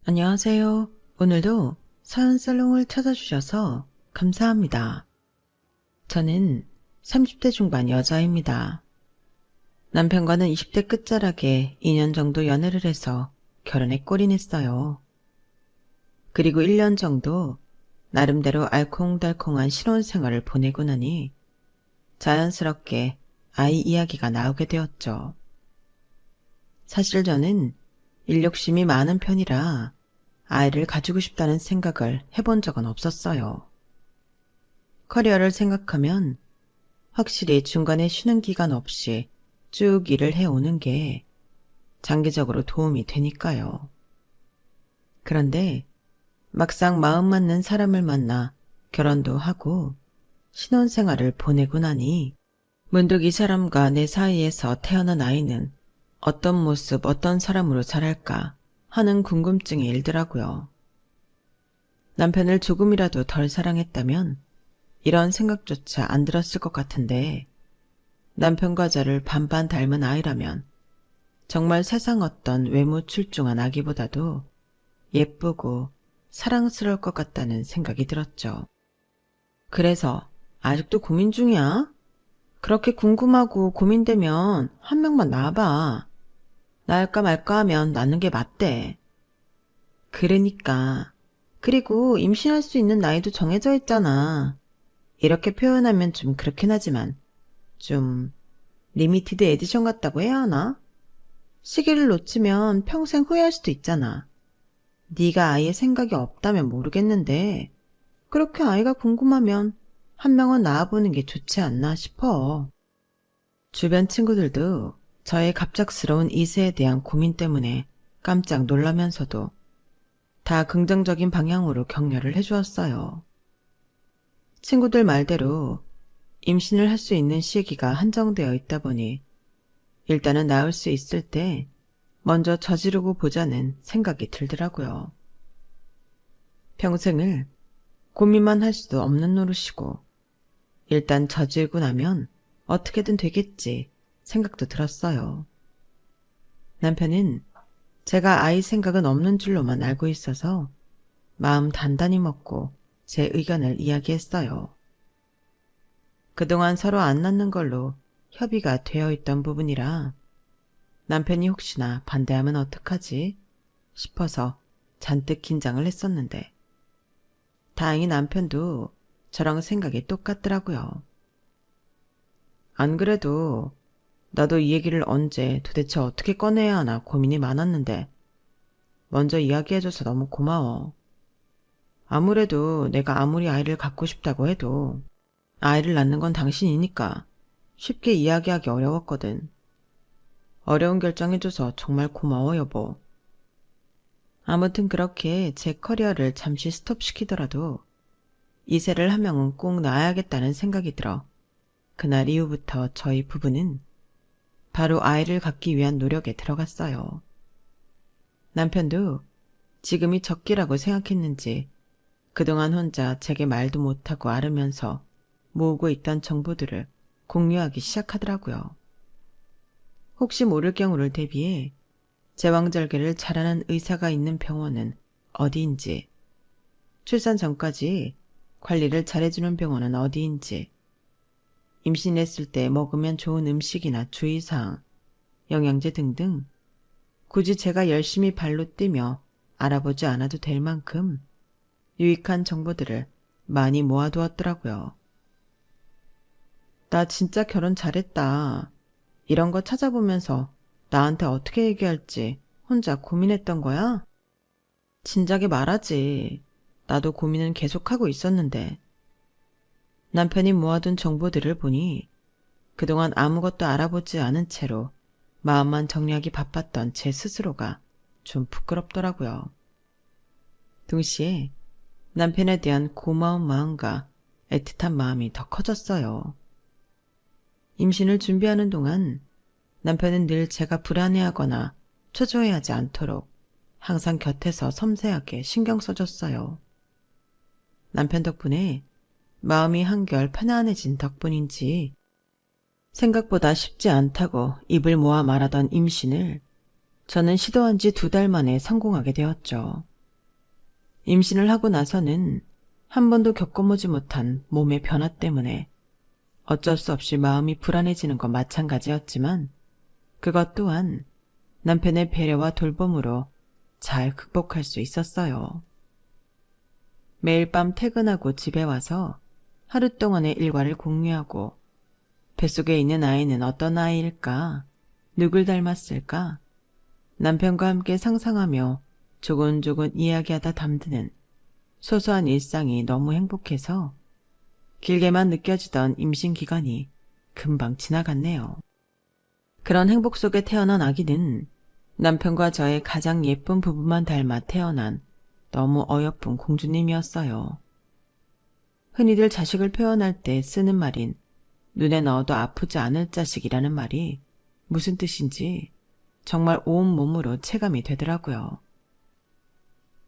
안녕하세요. 오늘도 사연살롱을 찾아주셔서 감사합니다. 저는 30대 중반 여자입니다. 남편과는 20대 끝자락에 2년 정도 연애를 해서 결혼에 골인했어요. 그리고 1년 정도 나름대로 알콩달콩한 신혼생활을 보내고 나니 자연스럽게 아이 이야기가 나오게 되었죠. 사실 저는 일욕심이 많은 편이라 아이를 가지고 싶다는 생각을 해본 적은 없었어요. 커리어를 생각하면 확실히 중간에 쉬는 기간 없이 쭉 일을 해오는 게 장기적으로 도움이 되니까요. 그런데 막상 마음 맞는 사람을 만나 결혼도 하고 신혼생활을 보내고 나니 문득 이 사람과 내 사이에서 태어난 아이는 어떤 모습, 어떤 사람으로 자랄까 하는 궁금증이 일더라고요. 남편을 조금이라도 덜 사랑했다면 이런 생각조차 안 들었을 것 같은데 남편과 저를 반반 닮은 아이라면 정말 세상 어떤 외모 출중한 아기보다도 예쁘고 사랑스러울 것 같다는 생각이 들었죠. 그래서 아직도 고민 중이야? 그렇게 궁금하고 고민되면 한 명만 낳아봐. 낳을까 말까 하면 낳는 게 맞대. 그러니까. 그리고 임신할 수 있는 나이도 정해져 있잖아. 이렇게 표현하면 좀 그렇긴 하지만 좀 리미티드 에디션 같다고 해야 하나? 시기를 놓치면 평생 후회할 수도 있잖아. 네가 아예 생각이 없다면 모르겠는데 그렇게 아이가 궁금하면 한 명은 낳아보는 게 좋지 않나 싶어. 주변 친구들도 저의 갑작스러운 이세에 대한 고민 때문에 깜짝 놀라면서도 다 긍정적인 방향으로 격려를 해주었어요. 친구들 말대로 임신을 할 수 있는 시기가 한정되어 있다 보니 일단은 낳을 수 있을 때 먼저 저지르고 보자는 생각이 들더라고요. 평생을 고민만 할 수도 없는 노릇이고 일단 저지르고 나면 어떻게든 되겠지 생각도 들었어요. 남편은 제가 아이 생각은 없는 줄로만 알고 있어서 마음 단단히 먹고 제 의견을 이야기했어요. 그동안 서로 안 낳는 걸로 협의가 되어 있던 부분이라 남편이 혹시나 반대하면 어떡하지 싶어서 잔뜩 긴장을 했었는데 다행히 남편도 저랑 생각이 똑같더라고요. 안 그래도 나도 이 얘기를 언제 도대체 어떻게 꺼내야 하나 고민이 많았는데 먼저 이야기해줘서 너무 고마워. 아무래도 내가 아무리 아이를 갖고 싶다고 해도 아이를 낳는 건 당신이니까 쉽게 이야기하기 어려웠거든. 어려운 결정해줘서 정말 고마워 여보. 아무튼 그렇게 제 커리어를 잠시 스톱시키더라도 이세를 한 명은 꼭 낳아야겠다는 생각이 들어 그날 이후부터 저희 부부는 바로 아이를 갖기 위한 노력에 들어갔어요. 남편도 지금이 적기라고 생각했는지 그동안 혼자 제게 말도 못하고 앓으면서 모으고 있던 정보들을 공유하기 시작하더라고요. 혹시 모를 경우를 대비해 제왕절개를 잘하는 의사가 있는 병원은 어디인지, 출산 전까지 관리를 잘해주는 병원은 어디인지, 임신했을 때 먹으면 좋은 음식이나 주의사항, 영양제 등등 굳이 제가 열심히 발로 뛰며 알아보지 않아도 될 만큼 유익한 정보들을 많이 모아두었더라고요. 나 진짜 결혼 잘했다. 이런 거 찾아보면서 나한테 어떻게 얘기할지 혼자 고민했던 거야? 진작에 말하지. 나도 고민은 계속하고 있었는데. 남편이 모아둔 정보들을 보니 그동안 아무것도 알아보지 않은 채로 마음만 정리하기 바빴던 제 스스로가 좀 부끄럽더라고요. 동시에 남편에 대한 고마운 마음과 애틋한 마음이 더 커졌어요. 임신을 준비하는 동안 남편은 늘 제가 불안해하거나 초조해하지 않도록 항상 곁에서 섬세하게 신경 써줬어요. 남편 덕분에 마음이 한결 편안해진 덕분인지 생각보다 쉽지 않다고 입을 모아 말하던 임신을 저는 시도한 지 2달 만에 성공하게 되었죠. 임신을 하고 나서는 한 번도 겪어보지 못한 몸의 변화 때문에 어쩔 수 없이 마음이 불안해지는 건 마찬가지였지만 그것 또한 남편의 배려와 돌봄으로 잘 극복할 수 있었어요. 매일 밤 퇴근하고 집에 와서 하루 동안의 일과를 공유하고 뱃속에 있는 아이는 어떤 아이일까? 누굴 닮았을까? 남편과 함께 상상하며 조곤조곤 이야기하다 담드는 소소한 일상이 너무 행복해서 길게만 느껴지던 임신 기간이 금방 지나갔네요. 그런 행복 속에 태어난 아기는 남편과 저의 가장 예쁜 부부만 닮아 태어난 너무 어여쁜 공주님이었어요. 흔히들 자식을 표현할 때 쓰는 말인 눈에 넣어도 아프지 않을 자식이라는 말이 무슨 뜻인지 정말 온몸으로 체감이 되더라고요.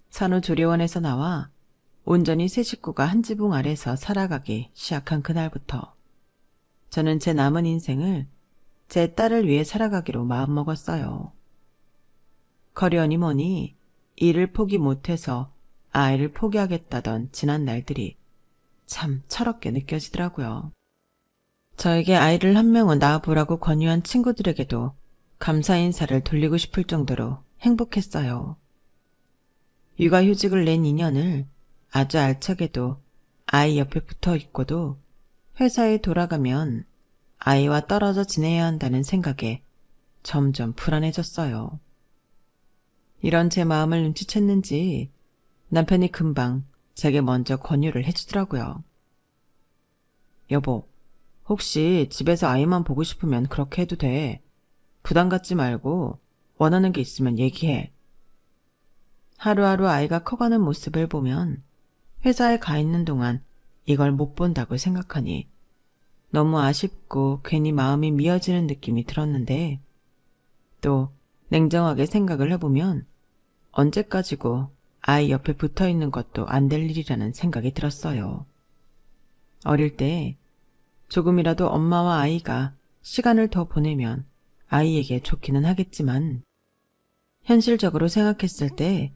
산후조리원에서 나와 온전히 세 식구가 한 지붕 아래서 살아가기 시작한 그날부터 저는 제 남은 인생을 제 딸을 위해 살아가기로 마음먹었어요. 커리어니 뭐니 일을 포기 못해서 아이를 포기하겠다던 지난 날들이 참 철없게 느껴지더라고요. 저에게 아이를 한 명은 낳아보라고 권유한 친구들에게도 감사 인사를 돌리고 싶을 정도로 행복했어요. 육아휴직을 낸 2년을 아주 알차게도 아이 옆에 붙어 있고도 회사에 돌아가면 아이와 떨어져 지내야 한다는 생각에 점점 불안해졌어요. 이런 제 마음을 눈치챘는지 남편이 금방 제게 먼저 권유를 해주더라고요. 여보, 혹시 집에서 아이만 보고 싶으면 그렇게 해도 돼. 부담 갖지 말고 원하는 게 있으면 얘기해. 하루하루 아이가 커가는 모습을 보면 회사에 가 있는 동안 이걸 못 본다고 생각하니 너무 아쉽고 괜히 마음이 미어지는 느낌이 들었는데 또 냉정하게 생각을 해보면 언제까지고 아이 옆에 붙어 있는 것도 안 될 일이라는 생각이 들었어요. 어릴 때 조금이라도 엄마와 아이가 시간을 더 보내면 아이에게 좋기는 하겠지만 현실적으로 생각했을 때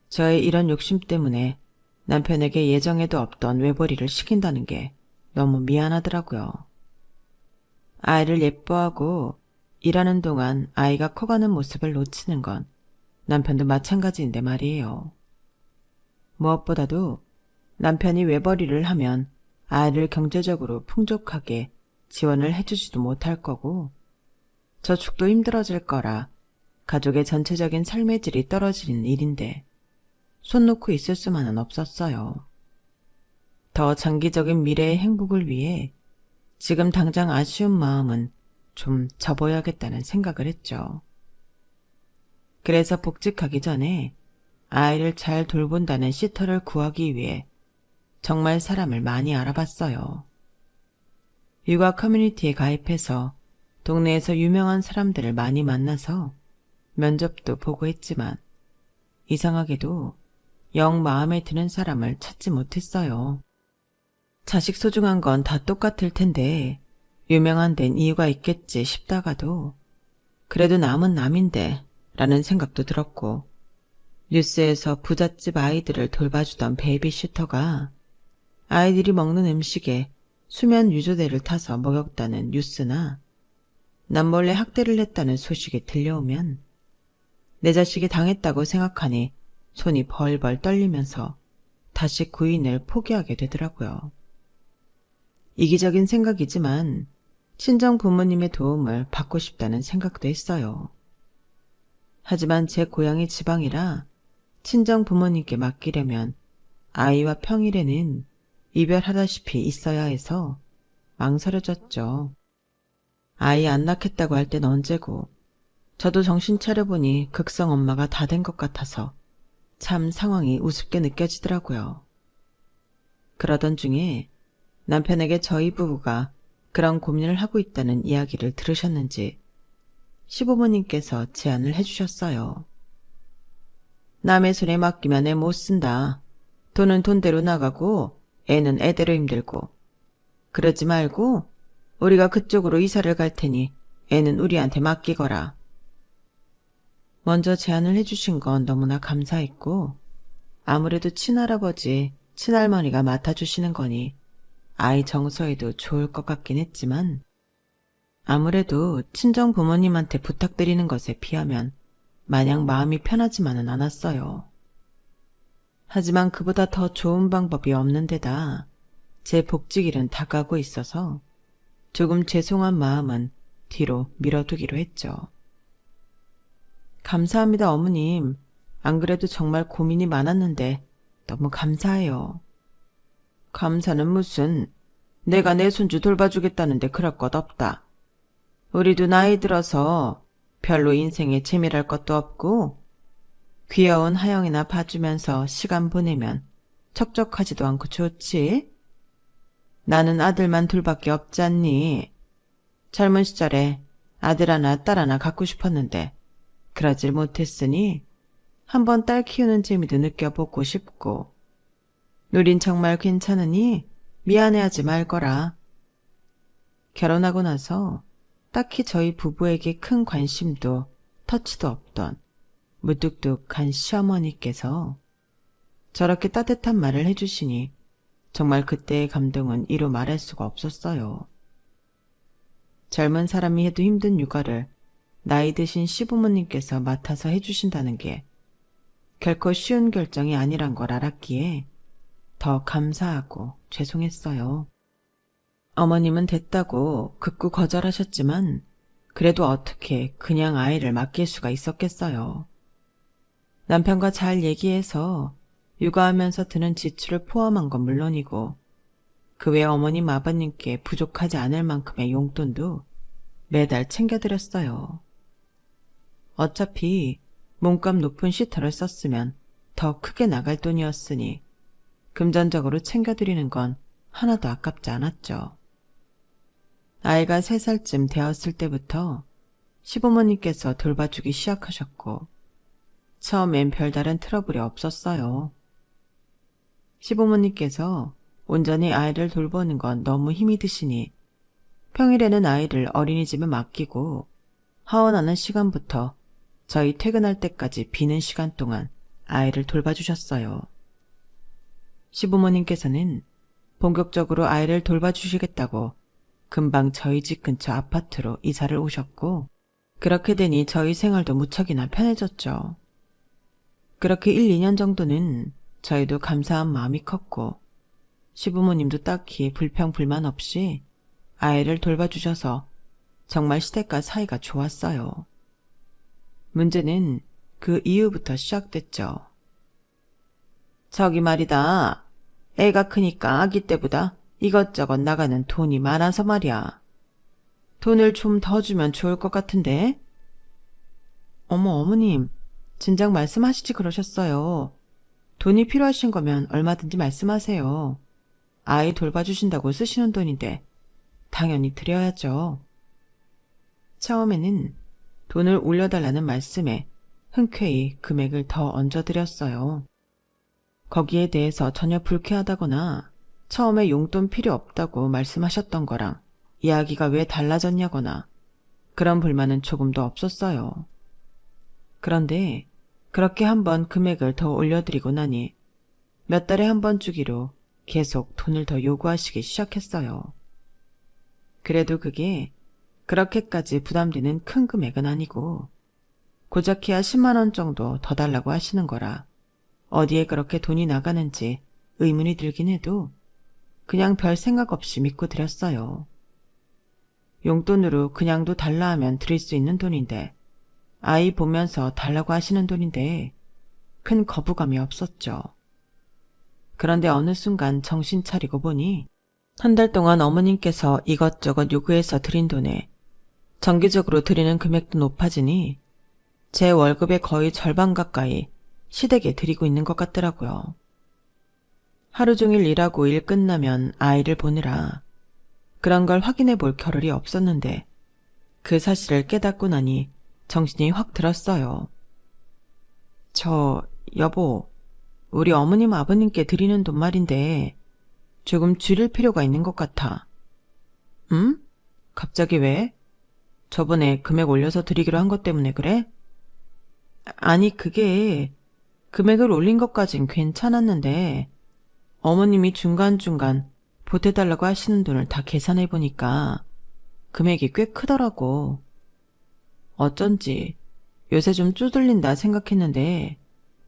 저의 이런 욕심 때문에 남편에게 예정에도 없던 외벌이를 시킨다는 게 너무 미안하더라고요. 아이를 예뻐하고 일하는 동안 아이가 커가는 모습을 놓치는 건 남편도 마찬가지인데 말이에요. 무엇보다도 남편이 외벌이를 하면 아이를 경제적으로 풍족하게 지원을 해주지도 못할 거고 저축도 힘들어질 거라 가족의 전체적인 삶의 질이 떨어지는 일인데 손 놓고 있을 수만은 없었어요. 더 장기적인 미래의 행복을 위해 지금 당장 아쉬운 마음은 좀 접어야겠다는 생각을 했죠. 그래서 복직하기 전에 아이를 잘 돌본다는 시터를 구하기 위해 정말 사람을 많이 알아봤어요. 육아 커뮤니티에 가입해서 동네에서 유명한 사람들을 많이 만나서 면접도 보고 했지만 이상하게도 영 마음에 드는 사람을 찾지 못했어요. 자식 소중한 건 다 똑같을 텐데 유명한 데는 이유가 있겠지 싶다가도 그래도 남은 남인데 라는 생각도 들었고 뉴스에서 부잣집 아이들을 돌봐주던 베이비시터가 아이들이 먹는 음식에 수면 유조대를 타서 먹였다는 뉴스나 남몰래 학대를 했다는 소식이 들려오면 내 자식이 당했다고 생각하니 손이 벌벌 떨리면서 다시 구인을 포기하게 되더라고요. 이기적인 생각이지만 친정 부모님의 도움을 받고 싶다는 생각도 했어요. 하지만 제 고향이 지방이라 친정 부모님께 맡기려면 아이와 평일에는 이별하다시피 있어야 해서 망설여졌죠. 아이 안 낳겠다고 할 땐 언제고 저도 정신 차려보니 극성 엄마가 다 된 것 같아서 참 상황이 우습게 느껴지더라고요. 그러던 중에 남편에게 저희 부부가 그런 고민을 하고 있다는 이야기를 들으셨는지 시부모님께서 제안을 해주셨어요. 남의 손에 맡기면 애 못 쓴다. 돈은 돈대로 나가고 애는 애대로 힘들고. 그러지 말고 우리가 그쪽으로 이사를 갈 테니 애는 우리한테 맡기거라. 먼저 제안을 해주신 건 너무나 감사했고 아무래도 친할아버지, 친할머니가 맡아주시는 거니 아이 정서에도 좋을 것 같긴 했지만 아무래도 친정 부모님한테 부탁드리는 것에 비하면 마냥 마음이 편하지만은 않았어요. 하지만 그보다 더 좋은 방법이 없는 데다 제 복직일은 다가오고 있어서 조금 죄송한 마음은 뒤로 밀어두기로 했죠. 감사합니다, 어머님. 안 그래도 정말 고민이 많았는데 너무 감사해요. 감사는 무슨, 내가 내 손주 돌봐주겠다는데 그럴 것 없다. 우리도 나이 들어서 별로 인생에 재미랄 것도 없고 귀여운 하영이나 봐주면서 시간 보내면 척척하지도 않고 좋지? 나는 아들만 둘밖에 없잖니. 젊은 시절에 아들 하나 딸 하나 갖고 싶었는데 그러질 못했으니 한번 딸 키우는 재미도 느껴보고 싶고 누린 정말 괜찮으니 미안해하지 말거라. 결혼하고 나서 딱히 저희 부부에게 큰 관심도 터치도 없던 무뚝뚝한 시어머니께서 저렇게 따뜻한 말을 해주시니 정말 그때의 감동은 이루 말할 수가 없었어요. 젊은 사람이 해도 힘든 육아를 나이 드신 시부모님께서 맡아서 해주신다는 게 결코 쉬운 결정이 아니란 걸 알았기에 더 감사하고 죄송했어요. 어머님은 됐다고 극구 거절하셨지만 그래도 어떻게 그냥 아이를 맡길 수가 있었겠어요. 남편과 잘 얘기해서 육아하면서 드는 지출을 포함한 건 물론이고 그 외 어머님 아버님께 부족하지 않을 만큼의 용돈도 매달 챙겨드렸어요. 어차피 몸값 높은 시터를 썼으면 더 크게 나갈 돈이었으니 금전적으로 챙겨드리는 건 하나도 아깝지 않았죠. 아이가 3살쯤 되었을 때부터 시부모님께서 돌봐주기 시작하셨고 처음엔 별다른 트러블이 없었어요. 시부모님께서 온전히 아이를 돌보는 건 너무 힘이 드시니 평일에는 아이를 어린이집에 맡기고 하원하는 시간부터 저희 퇴근할 때까지 비는 시간 동안 아이를 돌봐주셨어요. 시부모님께서는 본격적으로 아이를 돌봐주시겠다고 금방 저희 집 근처 아파트로 이사를 오셨고 그렇게 되니 저희 생활도 무척이나 편해졌죠. 그렇게 1, 2년 정도는 저희도 감사한 마음이 컸고 시부모님도 딱히 불평불만 없이 아이를 돌봐주셔서 정말 시댁과 사이가 좋았어요. 문제는 그 이후부터 시작됐죠. 저기 말이다. 애가 크니까 아기 때보다 이것저것 나가는 돈이 많아서 말이야. 돈을 좀 더 주면 좋을 것 같은데? 어머님, 진작 말씀하시지 그러셨어요. 돈이 필요하신 거면 얼마든지 말씀하세요. 아이 돌봐주신다고 쓰시는 돈인데 당연히 드려야죠. 처음에는 돈을 올려달라는 말씀에 흔쾌히 금액을 더 얹어드렸어요. 거기에 대해서 전혀 불쾌하다거나 처음에 용돈 필요 없다고 말씀하셨던 거랑 이야기가 왜 달라졌냐거나 그런 불만은 조금도 없었어요. 그런데 그렇게 한번 금액을 더 올려드리고 나니 몇 달에 한 번 주기로 계속 돈을 더 요구하시기 시작했어요. 그래도 그게 그렇게까지 부담되는 큰 금액은 아니고 고작해야 10만 원 정도 더 달라고 하시는 거라 어디에 그렇게 돈이 나가는지 의문이 들긴 해도 그냥 별 생각 없이 믿고 드렸어요. 용돈으로 그냥도 달라 하면 드릴 수 있는 돈인데 아이 보면서 달라고 하시는 돈인데 큰 거부감이 없었죠. 그런데 어느 순간 정신 차리고 보니 한 달 동안 어머님께서 이것저것 요구해서 드린 돈에 정기적으로 드리는 금액도 높아지니 제 월급의 거의 절반 가까이 시댁에 드리고 있는 것 같더라고요. 하루 종일 일하고 일 끝나면 아이를 보느라 그런 걸 확인해 볼 겨를이 없었는데 그 사실을 깨닫고 나니 정신이 확 들었어요. 여보, 우리 어머님 아버님께 드리는 돈 말인데 조금 줄일 필요가 있는 것 같아. 응? 갑자기 왜? 저번에 금액 올려서 드리기로 한 것 때문에 그래? 아니, 그게 금액을 올린 것까진 괜찮았는데 어머님이 중간중간 보태달라고 하시는 돈을 다 계산해보니까 금액이 꽤 크더라고. 어쩐지 요새 좀 쪼들린다 생각했는데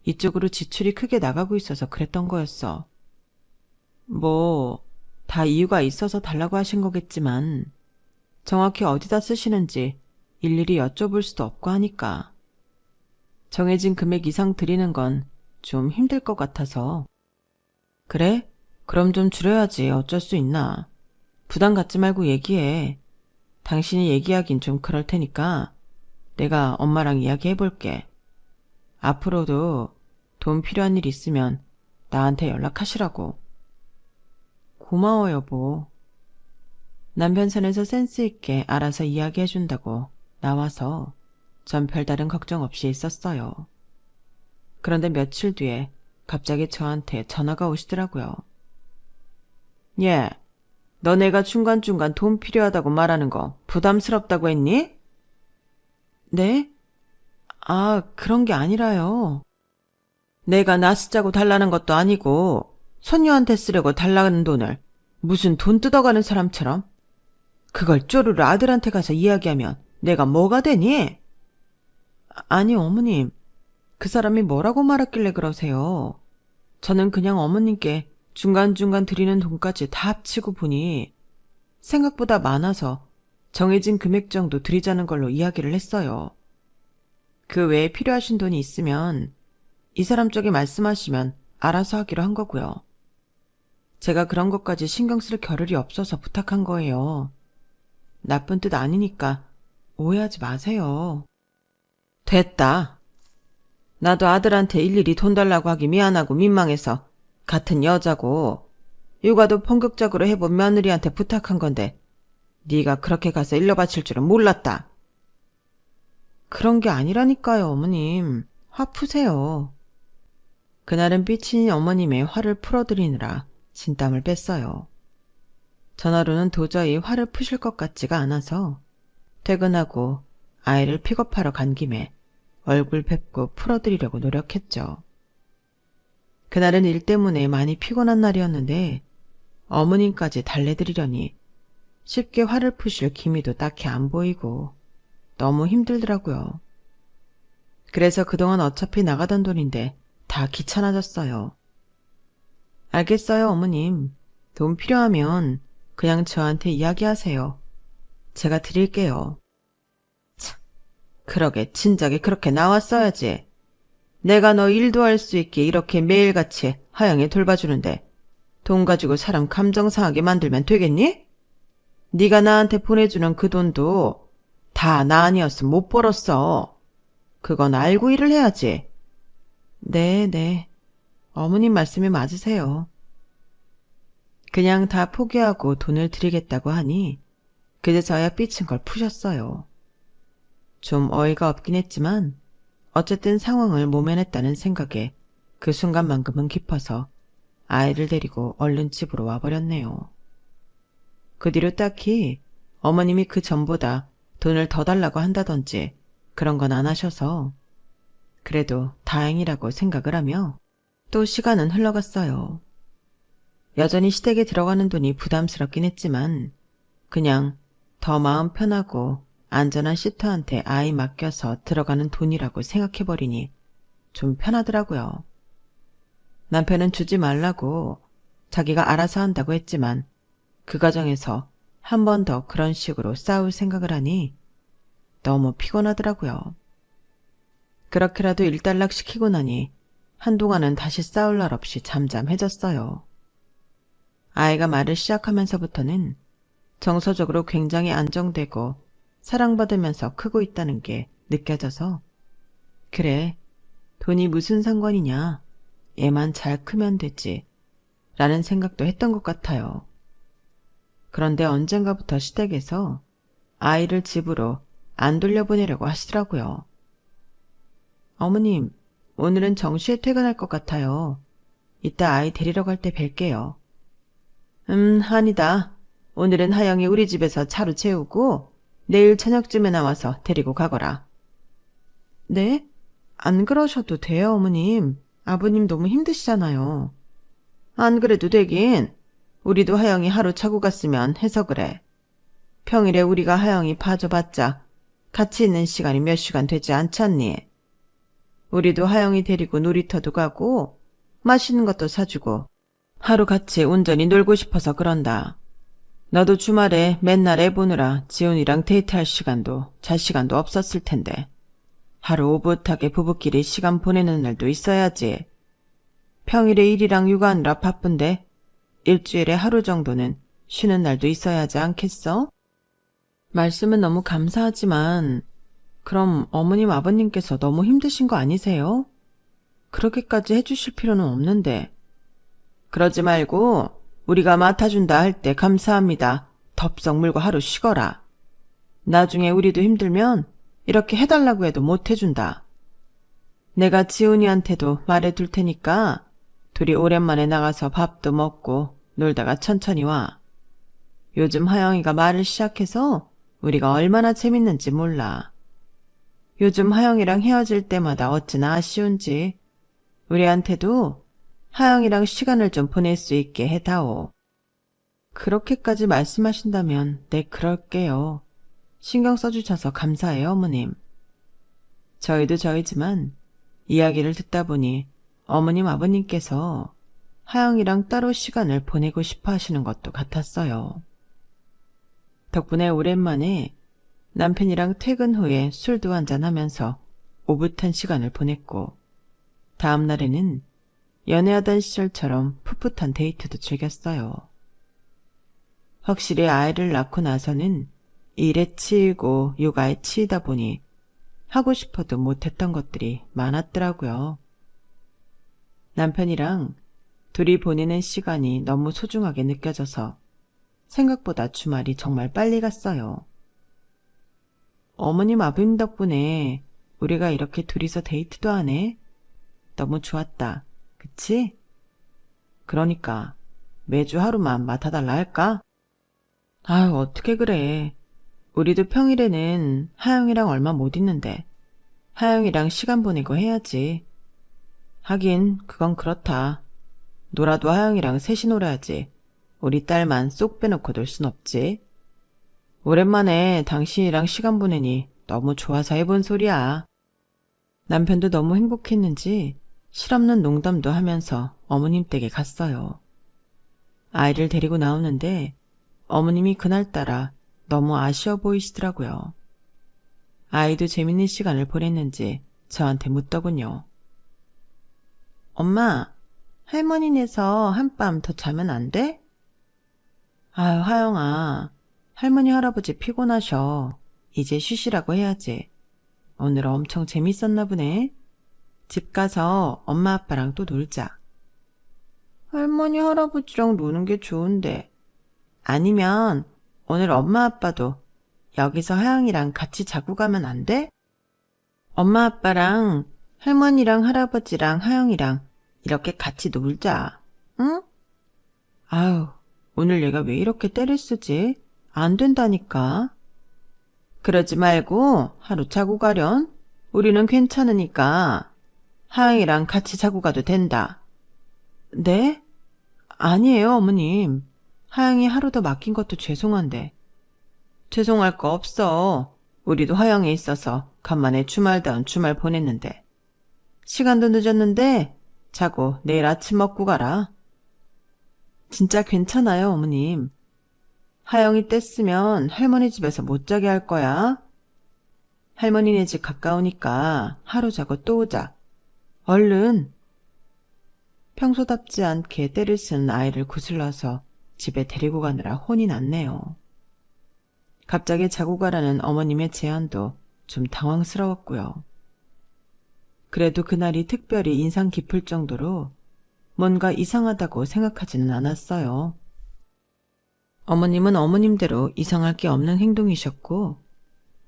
이쪽으로 지출이 크게 나가고 있어서 그랬던 거였어. 뭐, 다 이유가 있어서 달라고 하신 거겠지만 정확히 어디다 쓰시는지 일일이 여쭤볼 수도 없고 하니까 정해진 금액 이상 드리는 건 좀 힘들 것 같아서. 그래? 그럼 좀 줄여야지. 어쩔 수 있나. 부담 갖지 말고 얘기해. 당신이 얘기하긴 좀 그럴 테니까 내가 엄마랑 이야기해볼게. 앞으로도 돈 필요한 일 있으면 나한테 연락하시라고. 고마워, 여보. 남편 선에서 센스 있게 알아서 이야기해준다고 나와서 전 별다른 걱정 없이 있었어요. 그런데 며칠 뒤에 갑자기 저한테 전화가 오시더라고요. 얘, 너 내가 중간중간 돈 필요하다고 말하는 거 부담스럽다고 했니? 네? 아, 그런 게 아니라요. 내가 나 쓰자고 달라는 것도 아니고 손녀한테 쓰려고 달라는 돈을 무슨 돈 뜯어가는 사람처럼 그걸 쪼르르 아들한테 가서 이야기하면 내가 뭐가 되니? 아니, 어머님. 그 사람이 뭐라고 말했길래 그러세요? 저는 그냥 어머님께 중간중간 드리는 돈까지 다 합치고 보니 생각보다 많아서 정해진 금액 정도 드리자는 걸로 이야기를 했어요. 그 외에 필요하신 돈이 있으면 이 사람 쪽에 말씀하시면 알아서 하기로 한 거고요. 제가 그런 것까지 신경 쓸 겨를이 없어서 부탁한 거예요. 나쁜 뜻 아니니까 오해하지 마세요. 됐다. 나도 아들한테 일일이 돈 달라고 하기 미안하고 민망해서 같은 여자고 육아도 본격적으로 해본 며느리한테 부탁한 건데 네가 그렇게 가서 일러 바칠 줄은 몰랐다. 그런 게 아니라니까요, 어머님. 화 푸세요. 그날은 삐친 어머님의 화를 풀어드리느라 진땀을 뺐어요. 전화로는 도저히 화를 푸실 것 같지가 않아서 퇴근하고 아이를 픽업하러 간 김에 얼굴 뵙고 풀어드리려고 노력했죠. 그날은 일 때문에 많이 피곤한 날이었는데 어머님까지 달래드리려니 쉽게 화를 푸실 기미도 딱히 안 보이고 너무 힘들더라고요. 그래서 그동안 어차피 나가던 돈인데 다 귀찮아졌어요. 알겠어요, 어머님. 돈 필요하면 그냥 저한테 이야기하세요. 제가 드릴게요. 참, 그러게 진작에 그렇게 나왔어야지. 내가 너 일도 할 수 있게 이렇게 매일같이 하영이 돌봐주는데 돈 가지고 사람 감정 상하게 만들면 되겠니? 네가 나한테 보내주는 그 돈도 다 나 아니었으면 못 벌었어. 그건 알고 일을 해야지. 네. 어머님 말씀이 맞으세요. 그냥 다 포기하고 돈을 드리겠다고 하니 그제서야 삐친 걸 푸셨어요. 좀 어이가 없긴 했지만 어쨌든 상황을 모면했다는 생각에 그 순간만큼은 깊어서 아이를 데리고 얼른 집으로 와버렸네요. 그 뒤로 딱히 어머님이 그 전보다 돈을 더 달라고 한다든지 그런 건 안 하셔서 그래도 다행이라고 생각을 하며 또 시간은 흘러갔어요. 여전히 시댁에 들어가는 돈이 부담스럽긴 했지만 그냥 더 마음 편하고 안전한 시터한테 아이 맡겨서 들어가는 돈이라고 생각해버리니 좀 편하더라고요. 남편은 주지 말라고 자기가 알아서 한다고 했지만 그 과정에서 한 번 더 그런 식으로 싸울 생각을 하니 너무 피곤하더라고요. 그렇게라도 일단락 시키고 나니 한동안은 다시 싸울 날 없이 잠잠해졌어요. 아이가 말을 시작하면서부터는 정서적으로 굉장히 안정되고 사랑받으면서 크고 있다는 게 느껴져서 그래, 돈이 무슨 상관이냐, 얘만 잘 크면 되지 라는 생각도 했던 것 같아요. 그런데 언젠가부터 시댁에서 아이를 집으로 안 돌려보내려고 하시더라고요. 어머님, 오늘은 정시에 퇴근할 것 같아요. 이따 아이 데리러 갈 때 뵐게요. 아니다. 오늘은 하영이 우리 집에서 차로 채우고 내일 저녁쯤에 나와서 데리고 가거라. 네? 안 그러셔도 돼요, 어머님. 아버님 너무 힘드시잖아요. 안 그래도 되긴. 우리도 하영이 하루 자고 갔으면 해서 그래. 평일에 우리가 하영이 봐줘봤자 같이 있는 시간이 몇 시간 되지 않잖니. 우리도 하영이 데리고 놀이터도 가고 맛있는 것도 사주고 하루 같이 온전히 놀고 싶어서 그런다. 너도 주말에 맨날 애 보느라 지훈이랑 데이트할 시간도 잘 시간도 없었을 텐데 하루 오붓하게 부부끼리 시간 보내는 날도 있어야지. 평일에 일이랑 육아하느라 바쁜데 일주일에 하루 정도는 쉬는 날도 있어야 하지 않겠어? 말씀은 너무 감사하지만 그럼 어머님 아버님께서 너무 힘드신 거 아니세요? 그렇게까지 해주실 필요는 없는데. 그러지 말고 우리가 맡아준다 할 때 감사합니다. 덥석 물고 하루 쉬거라. 나중에 우리도 힘들면 이렇게 해달라고 해도 못 해준다. 내가 지훈이한테도 말해둘 테니까 둘이 오랜만에 나가서 밥도 먹고 놀다가 천천히 와. 요즘 하영이가 말을 시작해서 우리가 얼마나 재밌는지 몰라. 요즘 하영이랑 헤어질 때마다 어찌나 아쉬운지 우리한테도 하영이랑 시간을 좀 보낼 수 있게 해다오. 그렇게까지 말씀하신다면 네 그럴게요. 신경 써주셔서 감사해요 어머님. 저희도 저희지만 이야기를 듣다 보니 어머님 아버님께서 하영이랑 따로 시간을 보내고 싶어 하시는 것도 같았어요. 덕분에 오랜만에 남편이랑 퇴근 후에 술도 한잔하면서 오붓한 시간을 보냈고 다음 날에는 연애하던 시절처럼 풋풋한 데이트도 즐겼어요. 확실히 아이를 낳고 나서는 일에 치이고 육아에 치이다 보니 하고 싶어도 못했던 것들이 많았더라고요. 남편이랑 둘이 보내는 시간이 너무 소중하게 느껴져서 생각보다 주말이 정말 빨리 갔어요. 어머님 아버님 덕분에 우리가 이렇게 둘이서 데이트도 하네. 너무 좋았다. 그치? 그러니까 매주 하루만 맡아달라 할까? 아유 어떻게 그래. 우리도 평일에는 하영이랑 얼마 못 있는데 하영이랑 시간 보내고 해야지. 하긴 그건 그렇다. 놀아도 하영이랑 셋이 놀아야지. 우리 딸만 쏙 빼놓고 놀 순 없지. 오랜만에 당신이랑 시간 보내니 너무 좋아서 해본 소리야. 남편도 너무 행복했는지 실없는 농담도 하면서 어머님 댁에 갔어요. 아이를 데리고 나오는데 어머님이 그날따라 너무 아쉬워 보이시더라고요. 아이도 재밌는 시간을 보냈는지 저한테 묻더군요. 엄마, 할머니네서 한밤 더 자면 안 돼? 아유, 하영아, 할머니 할아버지 피곤하셔. 이제 쉬시라고 해야지. 오늘 엄청 재밌었나 보네. 집 가서 엄마 아빠랑 또 놀자. 할머니 할아버지랑 노는 게 좋은데. 아니면 오늘 엄마 아빠도 여기서 하영이랑 같이 자고 가면 안 돼? 엄마 아빠랑 할머니랑 할아버지랑 하영이랑 이렇게 같이 놀자. 응? 아유, 오늘 얘가 왜 이렇게 때를 쓰지? 안 된다니까. 그러지 말고 하루 자고 가련. 우리는 괜찮으니까 하영이랑 같이 자고 가도 된다. 네? 아니에요, 어머님. 하영이 하루 더 맡긴 것도 죄송한데. 죄송할 거 없어. 우리도 하영에 있어서 간만에 주말다운 주말 보냈는데. 시간도 늦었는데 자고 내일 아침 먹고 가라. 진짜 괜찮아요, 어머님. 하영이 뗐으면 할머니 집에서 못 자게 할 거야. 할머니네 집 가까우니까 하루 자고 또 오자. 얼른. 평소답지 않게 때를 쓰는 아이를 구슬러서 집에 데리고 가느라 혼이 났네요. 갑자기 자고 가라는 어머님의 제안도 좀 당황스러웠고요. 그래도 그날이 특별히 인상 깊을 정도로 뭔가 이상하다고 생각하지는 않았어요. 어머님은 어머님대로 이상할 게 없는 행동이셨고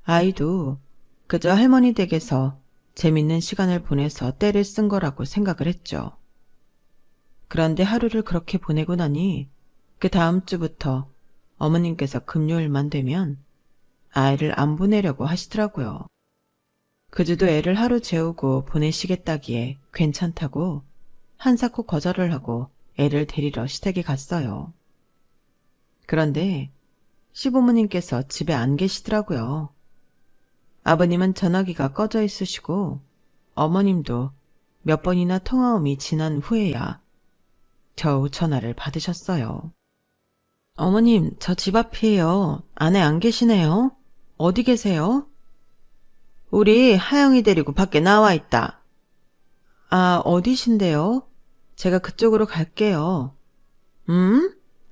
아이도 그저 할머니 댁에서 재밌는 시간을 보내서 때를 쓴 거라고 생각을 했죠. 그런데 하루를 그렇게 보내고 나니 그 다음 주부터 어머님께서 금요일만 되면 아이를 안 보내려고 하시더라고요. 그주도 애를 하루 재우고 보내시겠다기에 괜찮다고 한사코 거절을 하고 애를 데리러 시댁에 갔어요. 그런데 시부모님께서 집에 안 계시더라고요. 아버님은 전화기가 꺼져 있으시고 어머님도 몇 번이나 통화음이 지난 후에야 겨우 전화를 받으셨어요. 어머님, 저 집 앞이에요. 안에 안 계시네요. 어디 계세요? 우리 하영이 데리고 밖에 나와 있다. 아, 어디신데요? 제가 그쪽으로 갈게요.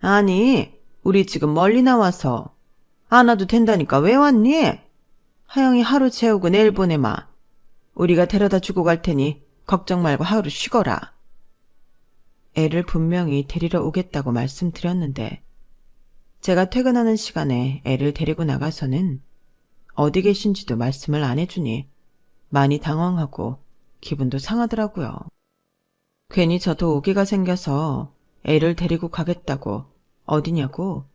아니, 우리 지금 멀리 나와서. 안 와도 된다니까 왜 왔니? 하영이 하루 재우고 내일 보내마. 우리가 데려다 주고 갈 테니 걱정 말고 하루 쉬거라. 애를 분명히 데리러 오겠다고 말씀드렸는데 제가 퇴근하는 시간에 애를 데리고 나가서는 어디 계신지도 말씀을 안 해주니 많이 당황하고 기분도 상하더라고요. 괜히 저도 오기가 생겨서 애를 데리고 가겠다고 어디냐고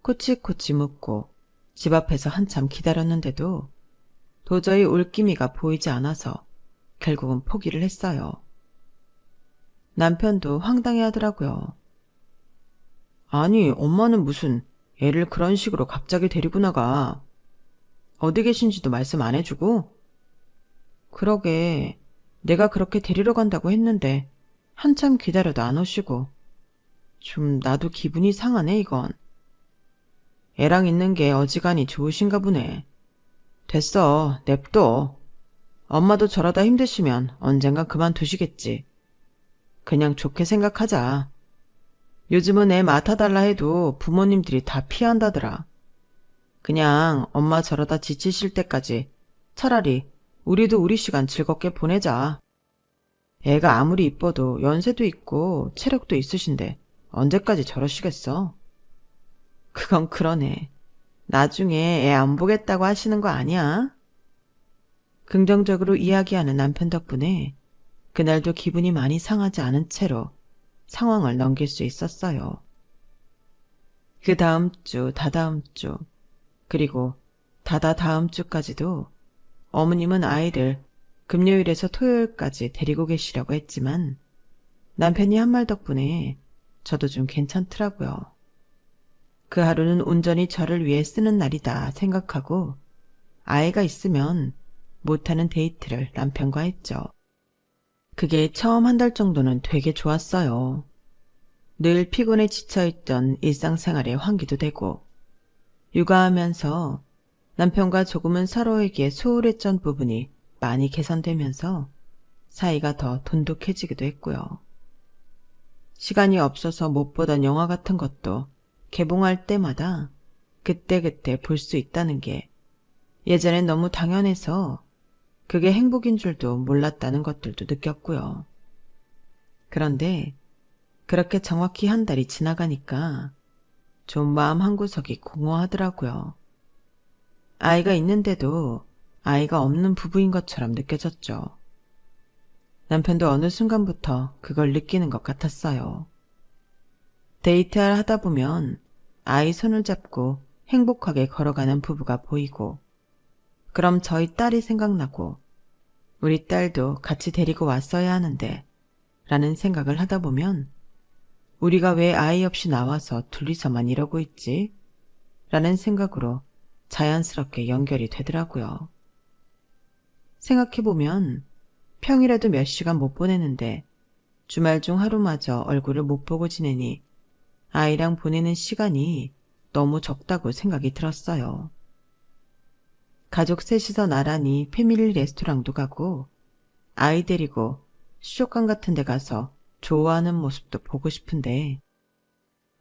코치코치 묻고 집 앞에서 한참 기다렸는데도 도저히 올기미가 보이지 않아서 결국은 포기를 했어요. 남편도 황당해 하더라고요. 아니, 엄마는 무슨 애를 그런 식으로 갑자기 데리고 나가. 어디 계신지도 말씀 안 해주고? 그러게, 내가 그렇게 데리러 간다고 했는데 한참 기다려도 안 오시고. 좀 나도 기분이 상하네, 이건. 애랑 있는 게 어지간히 좋으신가 보네. 됐어, 냅둬. 엄마도 저러다 힘드시면 언젠간 그만두시겠지. 그냥 좋게 생각하자. 요즘은 애 맡아달라 해도 부모님들이 다 피한다더라. 그냥 엄마 저러다 지치실 때까지 차라리 우리도 우리 시간 즐겁게 보내자. 애가 아무리 이뻐도 연세도 있고 체력도 있으신데 언제까지 저러시겠어? 그건 그러네. 나중에 애 안 보겠다고 하시는 거 아니야? 긍정적으로 이야기하는 남편 덕분에 그날도 기분이 많이 상하지 않은 채로 상황을 넘길 수 있었어요. 그 다음 주, 다다음 주, 그리고 다다다음 주까지도 어머님은 아이를 금요일에서 토요일까지 데리고 계시려고 했지만 남편이 한 말 덕분에 저도 좀 괜찮더라고요. 그 하루는 온전히 저를 위해 쓰는 날이다 생각하고 아이가 있으면 못하는 데이트를 남편과 했죠. 그게 처음 한 달 정도는 되게 좋았어요. 늘 피곤에 지쳐있던 일상생활에 환기도 되고 육아하면서 남편과 조금은 서로에게 소홀했던 부분이 많이 개선되면서 사이가 더 돈독해지기도 했고요. 시간이 없어서 못 보던 영화 같은 것도 개봉할 때마다 그때그때 볼 수 있다는 게 예전엔 너무 당연해서 그게 행복인 줄도 몰랐다는 것들도 느꼈고요. 그런데 그렇게 정확히 한 달이 지나가니까 좀 마음 한구석이 공허하더라고요. 아이가 있는데도 아이가 없는 부부인 것처럼 느껴졌죠. 남편도 어느 순간부터 그걸 느끼는 것 같았어요. 데이트를 하다 보면 아이 손을 잡고 행복하게 걸어가는 부부가 보이고 그럼 저희 딸이 생각나고 우리 딸도 같이 데리고 왔어야 하는데 라는 생각을 하다 보면 우리가 왜 아이 없이 나와서 둘이서만 이러고 있지? 라는 생각으로 자연스럽게 연결이 되더라고요. 생각해보면 평일에도 몇 시간 못 보내는데 주말 중 하루마저 얼굴을 못 보고 지내니 아이랑 보내는 시간이 너무 적다고 생각이 들었어요. 가족 셋이서 나란히 패밀리 레스토랑도 가고 아이 데리고 수족관 같은 데 가서 좋아하는 모습도 보고 싶은데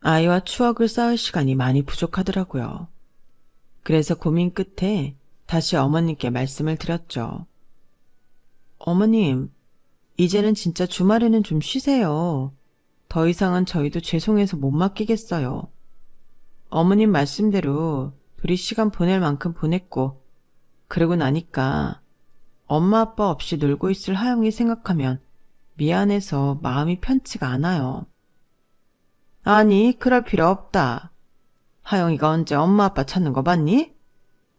아이와 추억을 쌓을 시간이 많이 부족하더라고요. 그래서 고민 끝에 다시 어머님께 말씀을 드렸죠. 어머님, 이제는 진짜 주말에는 좀 쉬세요. 더 이상은 저희도 죄송해서 못 맡기겠어요. 어머님 말씀대로 둘이 시간 보낼 만큼 보냈고 그러고 나니까 엄마 아빠 없이 놀고 있을 하영이 생각하면 미안해서 마음이 편치가 않아요. 아니, 그럴 필요 없다. 하영이가 언제 엄마 아빠 찾는 거 봤니?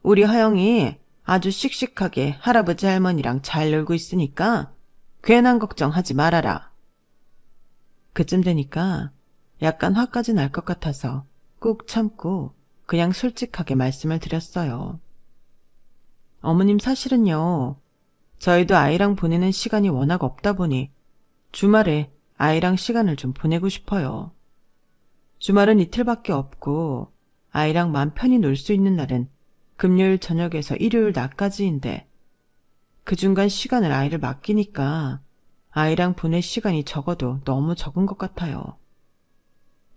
우리 하영이 아주 씩씩하게 할아버지 할머니랑 잘 놀고 있으니까 괜한 걱정하지 말아라. 그쯤 되니까 약간 화까지 날 것 같아서 꾹 참고 그냥 솔직하게 말씀을 드렸어요. 어머님, 사실은요, 저희도 아이랑 보내는 시간이 워낙 없다 보니 주말에 아이랑 시간을 좀 보내고 싶어요. 주말은 이틀밖에 없고 아이랑 맘 편히 놀 수 있는 날은 금요일 저녁에서 일요일 낮까지인데 그 중간 시간을 아이를 맡기니까 아이랑 보낼 시간이 적어도 너무 적은 것 같아요.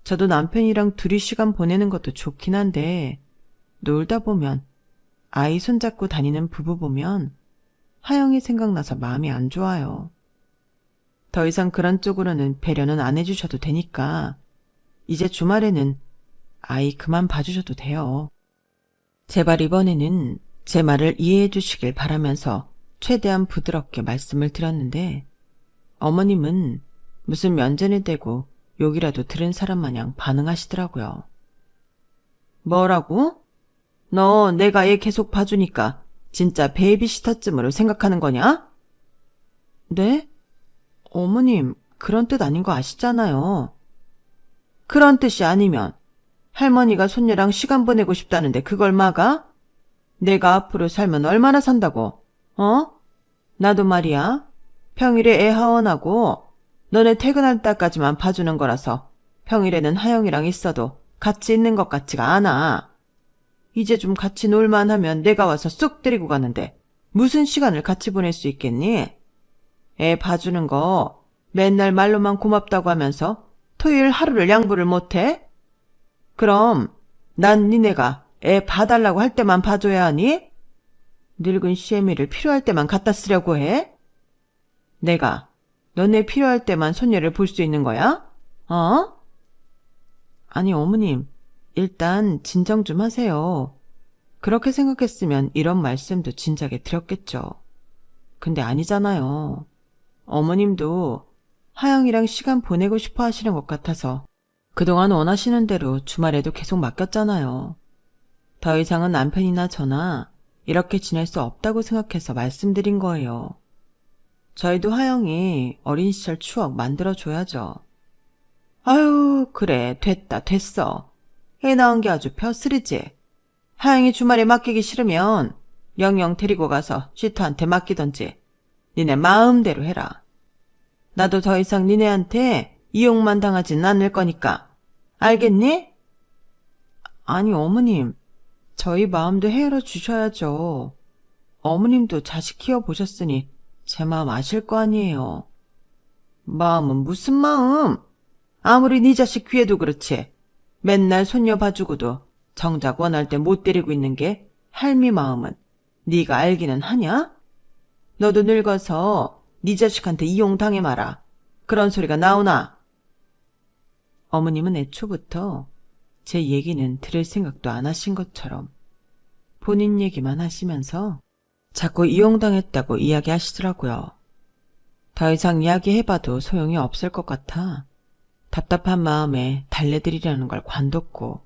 저도 남편이랑 둘이 시간 보내는 것도 좋긴 한데 놀다 보면 아이 손잡고 다니는 부부 보면 하영이 생각나서 마음이 안 좋아요. 더 이상 그런 쪽으로는 배려는 안 해주셔도 되니까 이제 주말에는 아이 그만 봐주셔도 돼요. 제발 이번에는 제 말을 이해해 주시길 바라면서 최대한 부드럽게 말씀을 드렸는데 어머님은 무슨 면전에 대고 욕이라도 들은 사람 마냥 반응하시더라고요. 뭐라고? 너 내가 얘 계속 봐주니까 진짜 베이비시터쯤으로 생각하는 거냐? 네? 어머님, 그런 뜻 아닌 거 아시잖아요. 그런 뜻이 아니면 할머니가 손녀랑 시간 보내고 싶다는데 그걸 막아? 내가 앞으로 살면 얼마나 산다고? 나도 말이야. 평일에 애 하원하고 너네 퇴근할 때까지만 봐주는 거라서 평일에는 하영이랑 있어도 같이 있는 것 같지가 않아. 이제 좀 같이 놀만 하면 내가 와서 쑥 데리고 가는데 무슨 시간을 같이 보낼 수 있겠니? 애 봐주는 거 맨날 말로만 고맙다고 하면서 토요일 하루를 양보를 못해? 그럼 난 니네가 애 봐달라고 할 때만 봐줘야 하니? 늙은 시애미를 필요할 때만 갖다 쓰려고 해? 내가 너네 필요할 때만 손녀를 볼 수 있는 거야? 아니 어머님, 일단 진정 좀 하세요. 그렇게 생각했으면 이런 말씀도 진작에 드렸겠죠. 근데 아니잖아요. 어머님도 하영이랑 시간 보내고 싶어 하시는 것 같아서 그동안 원하시는 대로 주말에도 계속 맡겼잖아요. 더 이상은 남편이나 저나 이렇게 지낼 수 없다고 생각해서 말씀드린 거예요. 저희도 하영이 어린 시절 추억 만들어줘야죠. 아유, 그래, 됐어. 애 낳은 게 아주 벼슬이지. 하영이 주말에 맡기기 싫으면 영영 데리고 가서 시터한테 맡기던지 니네 마음대로 해라. 나도 더 이상 니네한테 이용만 당하진 않을 거니까. 알겠니? 아니 어머님, 저희 마음도 헤아려 주셔야죠. 어머님도 자식 키워보셨으니 제 마음 아실 거 아니에요. 마음은 무슨 마음? 아무리 네 자식 귀에도 그렇지. 맨날 손녀 봐주고도 정작 원할 때 못 데리고 있는 게 할미 마음은 네가 알기는 하냐? 너도 늙어서 네 자식한테 이용당해 마라. 그런 소리가 나오나? 어머님은 애초부터 제 얘기는 들을 생각도 안 하신 것처럼 본인 얘기만 하시면서 자꾸 이용당했다고 이야기하시더라고요. 더 이상 이야기해봐도 소용이 없을 것 같아 답답한 마음에 달래드리려는 걸 관뒀고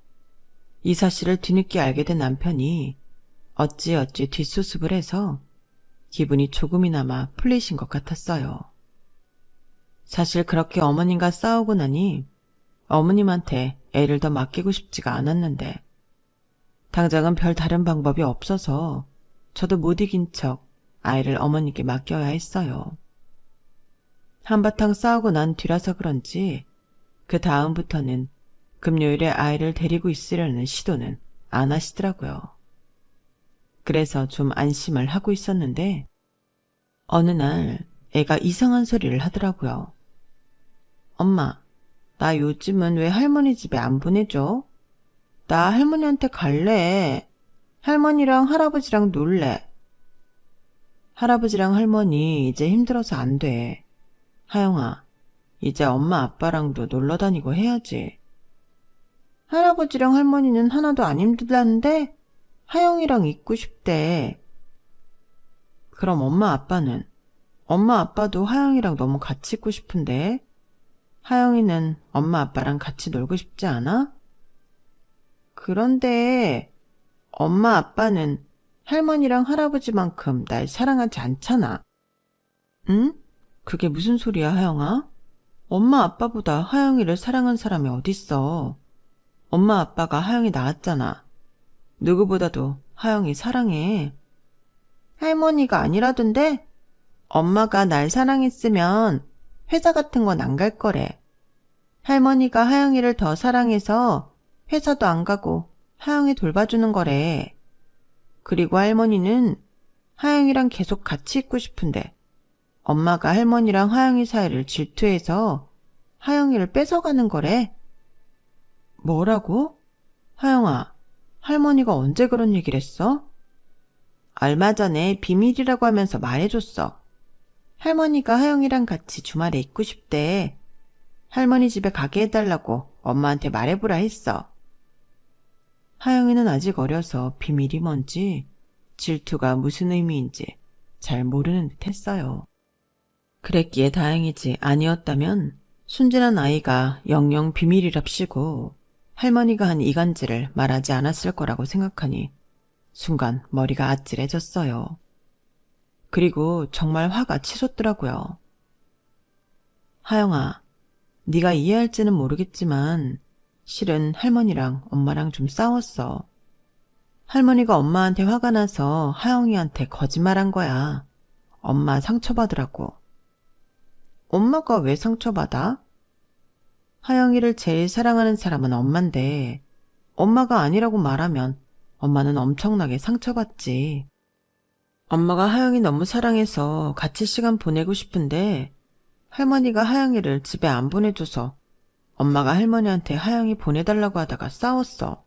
이 사실을 뒤늦게 알게 된 남편이 어찌어찌 뒷수습을 해서 기분이 조금이나마 풀리신 것 같았어요. 사실 그렇게 어머님과 싸우고 나니 어머님한테 애를 더 맡기고 싶지가 않았는데 당장은 별 다른 방법이 없어서 저도 못 이긴 척 아이를 어머니께 맡겨야 했어요. 한바탕 싸우고 난 뒤라서 그런지 그 다음부터는 금요일에 아이를 데리고 있으려는 시도는 안 하시더라고요. 그래서 좀 안심을 하고 있었는데 어느 날 애가 이상한 소리를 하더라고요. 엄마, 나 요즘은 왜 할머니 집에 안 보내줘? 나 할머니한테 갈래. 할머니랑 할아버지랑 놀래. 할아버지랑 할머니 이제 힘들어서 안 돼. 하영아, 이제 엄마 아빠랑도 놀러 다니고 해야지. 할아버지랑 할머니는 하나도 안 힘들다는데 하영이랑 있고 싶대. 그럼 엄마 아빠는? 엄마 아빠도 하영이랑 너무 같이 있고 싶은데 하영이는 엄마 아빠랑 같이 놀고 싶지 않아? 그런데 엄마 아빠는 할머니랑 할아버지만큼 날 사랑하지 않잖아. 응? 그게 무슨 소리야, 하영아? 엄마 아빠보다 하영이를 사랑한 사람이 어딨어. 엄마 아빠가 하영이 낳았잖아. 누구보다도 하영이 사랑해. 할머니가 아니라던데? 엄마가 날 사랑했으면 회사 같은 건 안 갈 거래. 할머니가 하영이를 더 사랑해서 회사도 안 가고 하영이 돌봐주는 거래. 그리고 할머니는 하영이랑 계속 같이 있고 싶은데 엄마가 할머니랑 하영이 사이를 질투해서 하영이를 뺏어가는 거래. 뭐라고? 하영아, 할머니가 언제 그런 얘기를 했어? 얼마 전에 비밀이라고 하면서 말해줬어. 할머니가 하영이랑 같이 주말에 있고 싶대. 할머니 집에 가게 해달라고 엄마한테 말해보라 했어. 하영이는 아직 어려서 비밀이 뭔지, 질투가 무슨 의미인지 잘 모르는 듯 했어요. 그랬기에 다행이지 아니었다면 순진한 아이가 영영 비밀이랍시고 할머니가 한 이간질을 말하지 않았을 거라고 생각하니 순간 머리가 아찔해졌어요. 그리고 정말 화가 치솟더라고요. 하영아, 네가 이해할지는 모르겠지만 실은 할머니랑 엄마랑 좀 싸웠어. 할머니가 엄마한테 화가 나서 하영이한테 거짓말한 거야. 엄마 상처받으라고. 엄마가 왜 상처받아? 하영이를 제일 사랑하는 사람은 엄만데 엄마가 아니라고 말하면 엄마는 엄청나게 상처받지. 엄마가 하영이 너무 사랑해서 같이 시간 보내고 싶은데 할머니가 하영이를 집에 안 보내줘서 엄마가 할머니한테 하영이 보내달라고 하다가 싸웠어.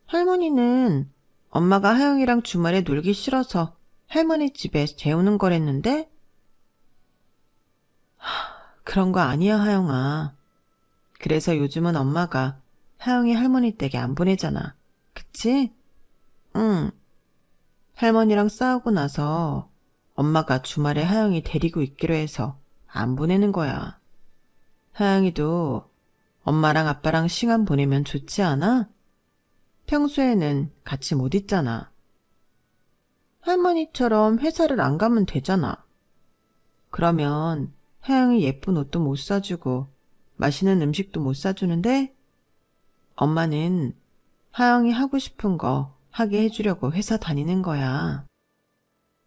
할머니는 엄마가 하영이랑 주말에 놀기 싫어서 할머니 집에 재우는 거랬는데? 그런 거 아니야, 하영아. 그래서 요즘은 엄마가 하영이 할머니 댁에 안 보내잖아. 그치? 응. 할머니랑 싸우고 나서 엄마가 주말에 하영이 데리고 있기로 해서 안 보내는 거야. 하영이도 엄마랑 아빠랑 시간 보내면 좋지 않아? 평소에는 같이 못 있잖아. 할머니처럼 회사를 안 가면 되잖아. 그러면 하영이 예쁜 옷도 못 사주고 맛있는 음식도 못 사주는데 엄마는 하영이 하고 싶은 거 하게 해주려고 회사 다니는 거야.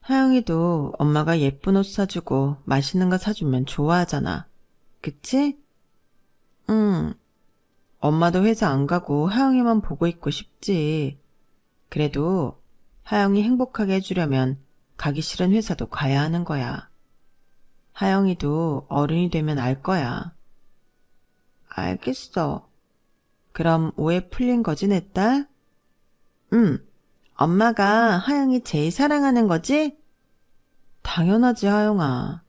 하영이도 엄마가 예쁜 옷 사주고 맛있는 거 사주면 좋아하잖아. 그치? 응. 엄마도 회사 안 가고 하영이만 보고 있고 싶지. 그래도 하영이 행복하게 해주려면 가기 싫은 회사도 가야 하는 거야. 하영이도 어른이 되면 알 거야. 알겠어. 그럼 오해 풀린 거지, 내 딸? 응. 엄마가 하영이 제일 사랑하는 거지? 당연하지, 하영아.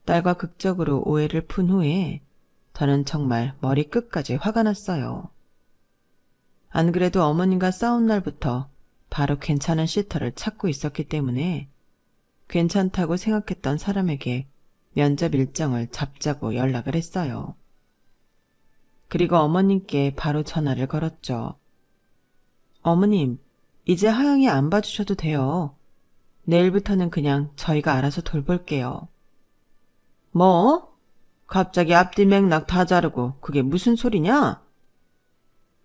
딸과 극적으로 오해를 푼 후에 저는 정말 머리끝까지 화가 났어요. 안 그래도 어머님과 싸운 날부터 바로 괜찮은 시터를 찾고 있었기 때문에 괜찮다고 생각했던 사람에게 면접 일정을 잡자고 연락을 했어요. 그리고 어머님께 바로 전화를 걸었죠. 어머님, 이제 하영이 안 봐주셔도 돼요. 내일부터는 그냥 저희가 알아서 돌볼게요. 뭐? 갑자기 앞뒤 맥락 다 자르고 그게 무슨 소리냐?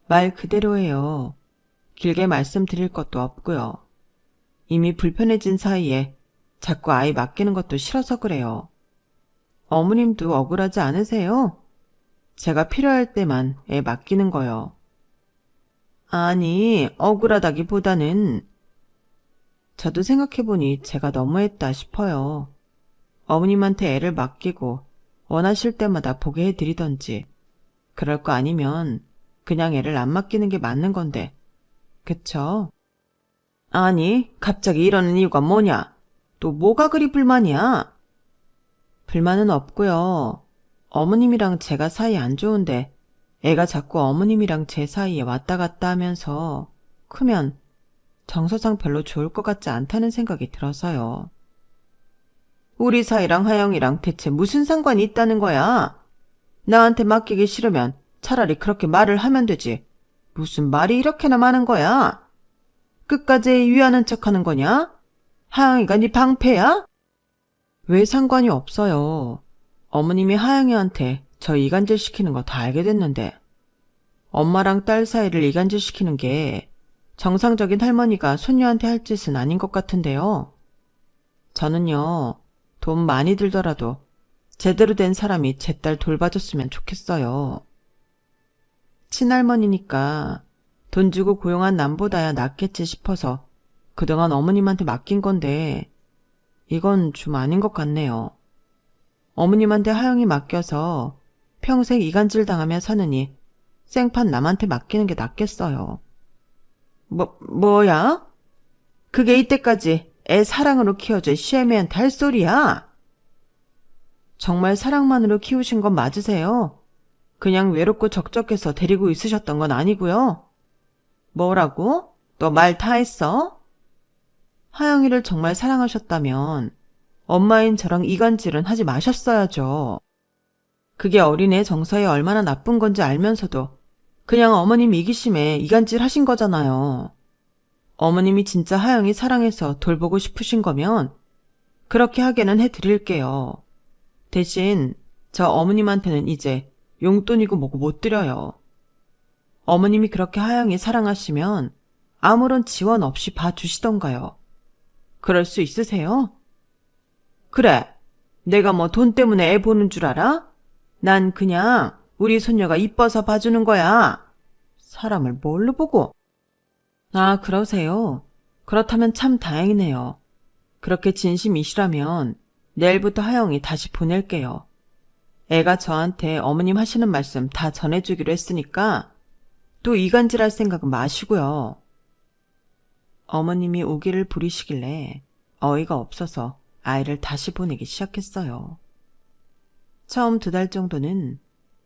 말 그대로예요. 길게 말씀드릴 것도 없고요. 이미 불편해진 사이에 자꾸 아이 맡기는 것도 싫어서 그래요. 어머님도 억울하지 않으세요? 제가 필요할 때만 애 맡기는 거요. 아니, 억울하다기보다는 저도 생각해보니 제가 너무했다 싶어요. 어머님한테 애를 맡기고 원하실 때마다 보게 해드리던지 그럴 거 아니면 그냥 애를 안 맡기는 게 맞는 건데 그쵸? 아니, 갑자기 이러는 이유가 뭐냐? 또 뭐가 그리 불만이야? 불만은 없고요. 어머님이랑 제가 사이 안 좋은데 애가 자꾸 어머님이랑 제 사이에 왔다 갔다 하면서 크면 정서상 별로 좋을 것 같지 않다는 생각이 들어서요. 우리 사이랑 하영이랑 대체 무슨 상관이 있다는 거야? 나한테 맡기기 싫으면 차라리 그렇게 말을 하면 되지. 무슨 말이 이렇게나 많은 거야? 끝까지 위하는 척하는 거냐? 하영이가 네 방패야? 왜 상관이 없어요. 어머님이 하영이한테 저 이간질 시키는 거 다 알게 됐는데 엄마랑 딸 사이를 이간질 시키는 게 정상적인 할머니가 손녀한테 할 짓은 아닌 것 같은데요. 저는요, 돈 많이 들더라도 제대로 된 사람이 제 딸 돌봐줬으면 좋겠어요. 친할머니니까 돈 주고 고용한 남보다야 낫겠지 싶어서 그동안 어머님한테 맡긴 건데 이건 좀 아닌 것 같네요. 어머님한테 하영이 맡겨서 평생 이간질 당하며 사느니 생판 남한테 맡기는 게 낫겠어요. 뭐야? 그게 이때까지 애 사랑으로 키워준 시애미한테 할 소리야? 정말 사랑만으로 키우신 건 맞으세요? 그냥 외롭고 적적해서 데리고 있으셨던 건 아니고요? 뭐라고? 너 말 다 했어? 하영이를 정말 사랑하셨다면 엄마인 저랑 이간질은 하지 마셨어야죠. 그게 어린애 정서에 얼마나 나쁜 건지 알면서도 그냥 어머님 이기심에 이간질 하신 거잖아요. 어머님이 진짜 하영이 사랑해서 돌보고 싶으신 거면 그렇게 하게는 해드릴게요. 대신 저 어머님한테는 이제 용돈이고 뭐고 못 드려요. 어머님이 그렇게 하영이 사랑하시면 아무런 지원 없이 봐주시던가요. 그럴 수 있으세요? 그래, 내가 뭐 돈 때문에 애 보는 줄 알아? 난 그냥 우리 손녀가 이뻐서 봐주는 거야. 사람을 뭘로 보고? 아, 그러세요? 그렇다면 참 다행이네요. 그렇게 진심이시라면 내일부터 하영이 다시 보낼게요. 애가 저한테 어머님 하시는 말씀 다 전해주기로 했으니까 또 이간질할 생각은 마시고요. 어머님이 오기를 부리시길래 어이가 없어서 아이를 다시 보내기 시작했어요. 처음 2달 정도는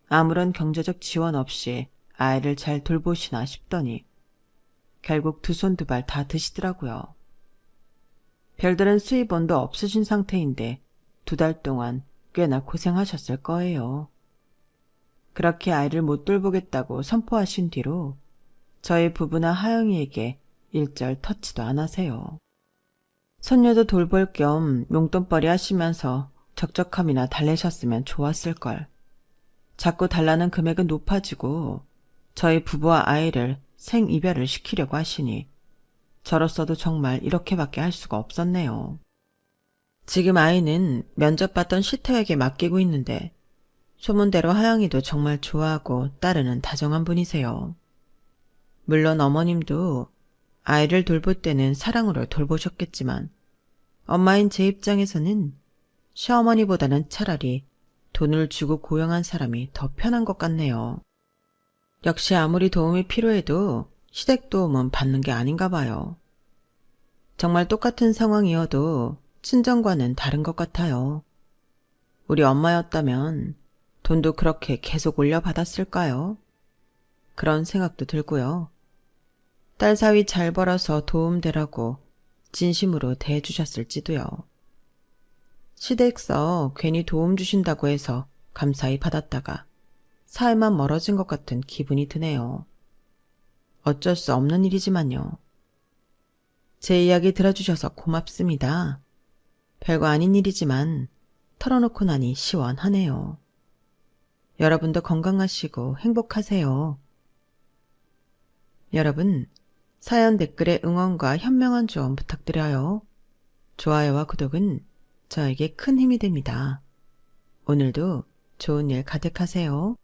아무런 경제적 지원 없이 아이를 잘 돌보시나 싶더니 결국 2손 2발 다 드시더라고요. 별다른 수입원도 없으신 상태인데 2달 동안 꽤나 고생하셨을 거예요. 그렇게 아이를 못 돌보겠다고 선포하신 뒤로 저희 부부나 하영이에게 일절 터치도 안 하세요. 손녀도 돌볼 겸 용돈벌이 하시면서 적적함이나 달래셨으면 좋았을걸. 자꾸 달라는 금액은 높아지고 저희 부부와 아이를 생이별을 시키려고 하시니 저로서도 정말 이렇게밖에 할 수가 없었네요. 지금 아이는 면접받던 시터에게 맡기고 있는데 소문대로 하영이도 정말 좋아하고 따르는 다정한 분이세요. 물론 어머님도 아이를 돌볼 때는 사랑으로 돌보셨겠지만 엄마인 제 입장에서는 시어머니보다는 차라리 돈을 주고 고용한 사람이 더 편한 것 같네요. 역시 아무리 도움이 필요해도 시댁 도움은 받는 게 아닌가 봐요. 정말 똑같은 상황이어도 친정과는 다른 것 같아요. 우리 엄마였다면 돈도 그렇게 계속 올려받았을까요? 그런 생각도 들고요. 딸 사위 잘 벌어서 도움되라고 진심으로 대해주셨을지도요. 시댁서 괜히 도움 주신다고 해서 감사히 받았다가 사이만 멀어진 것 같은 기분이 드네요. 어쩔 수 없는 일이지만요. 제 이야기 들어주셔서 고맙습니다. 별거 아닌 일이지만 털어놓고 나니 시원하네요. 여러분도 건강하시고 행복하세요. 여러분, 사연 댓글에 응원과 현명한 조언 부탁드려요. 좋아요와 구독은 저에게 큰 힘이 됩니다. 오늘도 좋은 일 가득하세요.